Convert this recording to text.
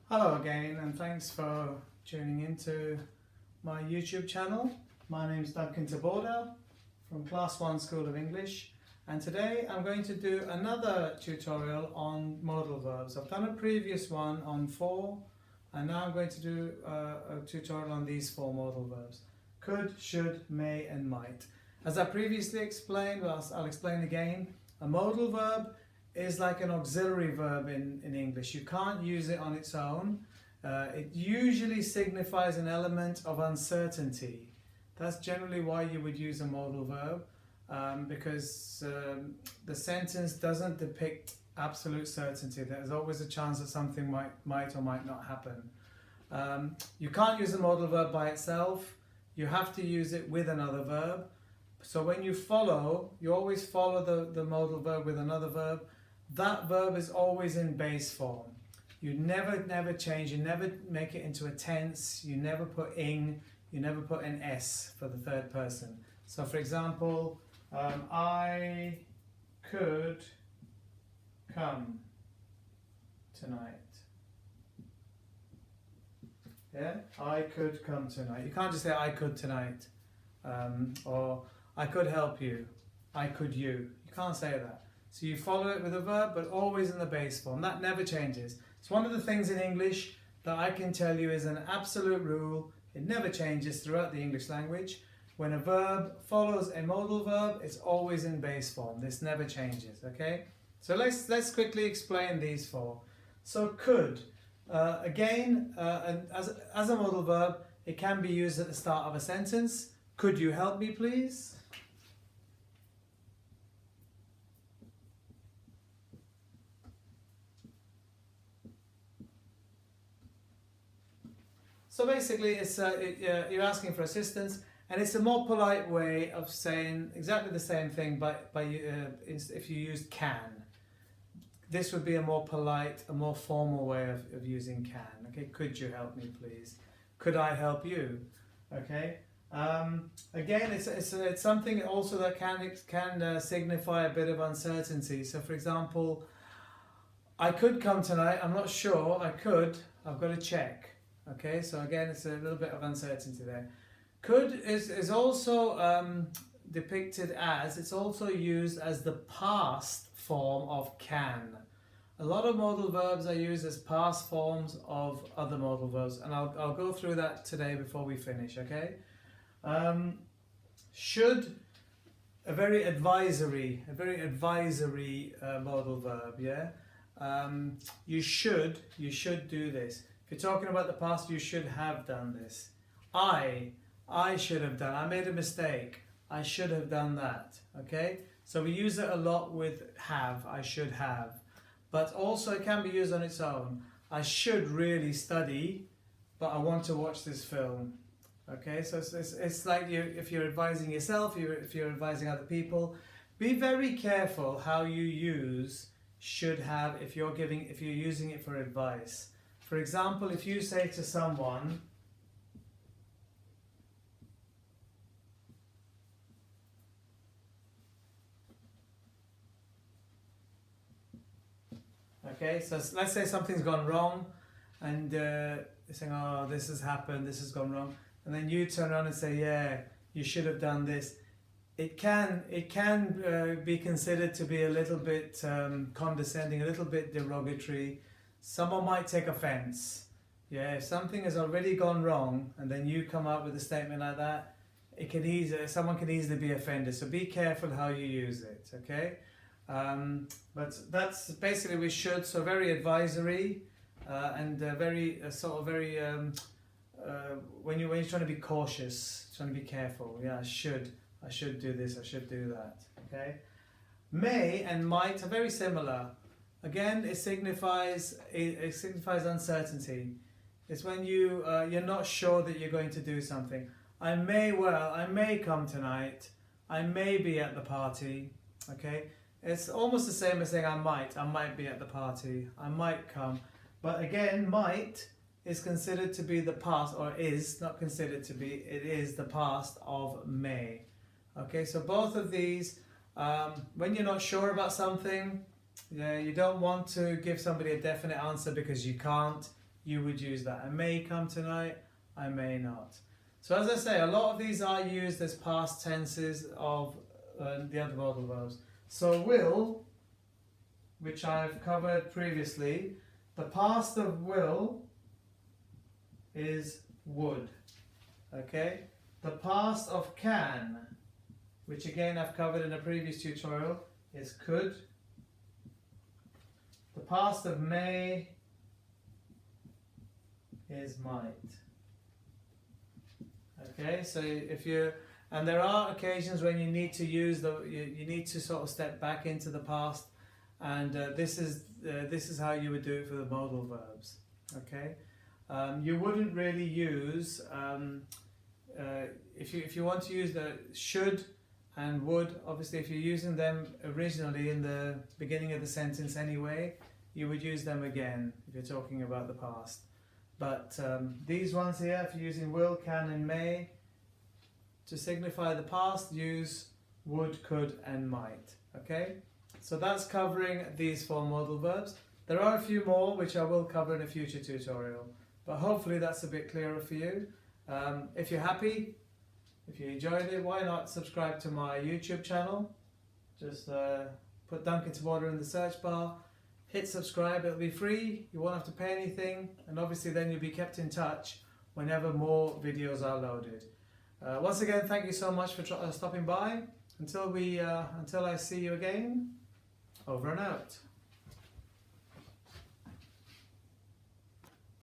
Hello again, and thanks for tuning into my YouTube channel. My name is Duncan Modal from Class 1 School of English, and today I'm going to do another tutorial on modal verbs. I've done a previous one on 4, and now I'm going to do a tutorial on these 4 modal verbs: could, should, may and might. As I previously explained, I'll explain again, a modal verb is like an auxiliary verb in English. You can't use it on its own. It usually signifies an element of uncertainty. That's generally why you would use a modal verb, because the sentence doesn't depict absolute certainty. There's always a chance that something might or might not happen. You can't use a modal verb by itself. You have to use it with another verb. So when you always follow the modal verb with another verb. That verb is always in base form. You never change, you never make it into a tense, you never put ing, you never put an s for the third person. So for example, I could come tonight. Yeah, I could come tonight. You can't just say I could tonight, or I could help you, I could you. You can't say that. So you follow it with a verb, but always in the base form. That never changes. It's one of the things in English that I can tell you is an absolute rule. It never changes throughout the English language. When a verb follows a modal verb, it's always in base form. This never changes, okay? So let's quickly explain these 4. So could, again, as a modal verb, it can be used at the start of a sentence. Could you help me, please? So basically, you're asking for assistance, and it's a more polite way of saying exactly the same thing, if you used can. This would be a more polite, a more formal way of using can. Okay, could you help me, please? Could I help you? Okay. Again, it's something also that can signify a bit of uncertainty. So, for example, I could come tonight. I'm not sure. I could. I've got to check. Okay, so again, it's a little bit of uncertainty there. Could is also depicted as, it's also used as the past form of can. A lot of modal verbs are used as past forms of other modal verbs, and I'll go through that today before we finish, okay? Should, a very advisory modal verb, yeah? You should do this. If you're talking about the past, you should have done this. I should have done. I made a mistake. I should have done that. Okay? So we use it a lot with have. I should have. But also it can be used on its own. I should really study, but I want to watch this film. Okay? So it's like if you're advising yourself, if you're advising other people, be very careful how you use should have if you're using it for advice. For example, if you say to someone, okay, so let's say something's gone wrong, and they're saying, oh, this has happened, this has gone wrong, and then you turn around and say, yeah, you should have done this. It can be considered to be a little bit condescending, a little bit derogatory. Someone might take offense. Yeah, if something has already gone wrong and then you come up with a statement like that, someone can easily be offended. So be careful how you use it, okay? But that's basically we should, so very advisory and very when you're trying to be cautious, trying to be careful. Yeah, I should do this, I should do that, okay? May and might are very similar. Again, it signifies uncertainty. It's when you're not sure that you're going to do something. I may come tonight. I may be at the party. Okay, it's almost the same as saying I might be at the party. I might come. But again, might is considered to be the past, or is not considered to be. It is the past of may. Okay, so both of these, when you're not sure about something. Yeah, you don't want to give somebody a definite answer because you can't. you would use that. I may come tonight, I may not. So as I say, a lot of these are used as past tenses of the other modal verbs. So will, which I've covered previously, the past of will is would. Okay? The past of can, which again I've covered in a previous tutorial, is could. The past of may is might. Okay, so if you, and there are occasions when you need to use you need to sort of step back into the past, and this is how you would do it for the modal verbs. Okay, you wouldn't really use if you want to use the should and would. Obviously, if you're using them originally in the beginning of the sentence anyway, you would use them again if you're talking about the past. But these ones here, if you're using will, can and may, to signify the past, use would, could and might. Okay, so that's covering these 4 modal verbs. There are a few more which I will cover in a future tutorial, but hopefully that's a bit clearer for you. If you're happy, if you enjoyed it, why not subscribe to my YouTube channel? Just put Duncan Taborda in the search bar. Hit subscribe, it'll be free, you won't have to pay anything, and obviously then you'll be kept in touch whenever more videos are loaded. Once again, thank you so much for stopping by. Until I see you again, over and out.